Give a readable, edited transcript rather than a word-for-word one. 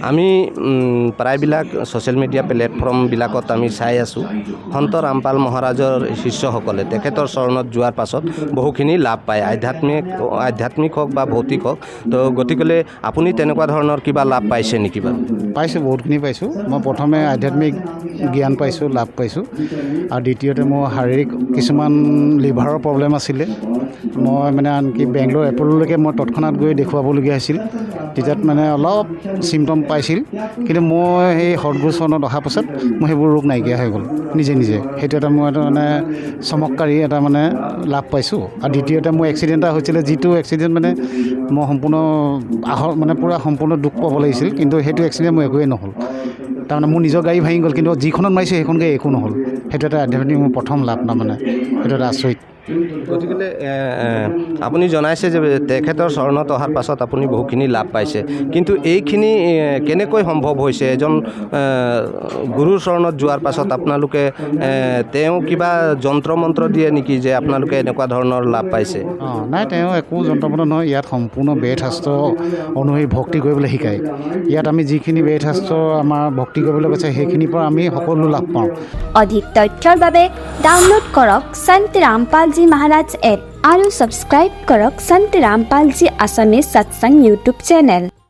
আমি প্ৰায়বিলাক social media প্লেটফৰ্মবিলাকত আমি চাই আছোঁ সন্ত ৰামপাল মহাৰাজৰ শিষ্যসকলে তেখেতৰ চৰণত যোৱাৰ পাছত বহুখিনি লাভ পায়, আধ্যাত্মিক হওক বা ভৌতিক হওক। তো গতিকে আপুনি তেনেকুৱা ধৰণৰ কিবা লাভ পাইছে নেকি বাৰু? পাইছোঁ, বহুতখিনি পাইছোঁ। মই প্ৰথমে আধ্যাত্মিক জ্ঞান পাইছোঁ, লাভ পাইছোঁ। আৰু দ্বিতীয়তে মোৰ শাৰীৰিক কিছুমান লিভাৰৰ প্ৰব্লেম আছিলে। মই মানে আনকি বেংগলোৰ এপ'ললৈকে মই তৎক্ষণাত গৈ দেখুৱাবলগীয়া হৈছিল। তেতিয়াত মানে অলপ চিমটম পাইছিল, কিন্তু মই সেই সদগুৰু চৰণত অহাৰ পাছত মই সেইবোৰ ৰোগ নাইকিয়া হৈ গ'ল নিজে নিজে। সেইটো এটা মই এটা মানে চমৎকাৰী এটা মানে লাভ পাইছোঁ। আৰু দ্বিতীয়তে মোৰ এক্সিডেণ্ট এটা হৈছিলে, যিটো এক্সিডেণ্ট মানে মই সম্পূৰ্ণ মানে পূৰা সম্পূৰ্ণ দুখ পাব লাগিছিল, কিন্তু সেইটো এক্সিডেণ্ট মোৰ একোৱেই নহ'ল। তাৰমানে মোৰ নিজৰ গাড়ী ভাঙি গ'ল, কিন্তু যিখনত মাৰিছোঁ সেইখন গাড়ী একো নহ'ল। সেইটো এটা আধ্যাত্মিক মোৰ প্ৰথম লাভ তাৰমানে, সেইটো এটা আচৰিত। গতিকে আপুনি জনাইছে যে তেখেতৰ চৰণত অহাৰ পাছত আপুনি বহুখিনি লাভ পাইছে, কিন্তু এইখিনি কেনেকৈ সম্ভৱ হৈছে? এজন গুৰুৰ চৰণত যোৱাৰ পাছত আপোনালোকে তেওঁ কিবা যন্ত্ৰ মন্ত্ৰ দিয়ে নেকি যে আপোনালোকে এনেকুৱা ধৰণৰ লাভ পাইছে? নাই, তেওঁ একো যন্ত্ৰ মন্ত্ৰ নহয়। ইয়াত সম্পূৰ্ণ বেদ শাস্ত্ৰ অনুসৰি ভক্তি কৰিবলৈ শিকায়। ইয়াত আমি যিখিনি বেদ শাস্ত্ৰ আমাৰ ভক্তি কৰিবলৈ কৈছে সেইখিনিৰ পৰা আমি সকলো লাভ পাওঁ। অধিক তথ্যৰ বাবে ডাউনলোড কৰক সন্ত ৰামপালজী মহাৰাজ এপ আৰু ছাবস্ক্ৰাইব কৰক সন্ত ৰামপালজী আছামিজ সৎসংগ ইউটিউব চেনেল।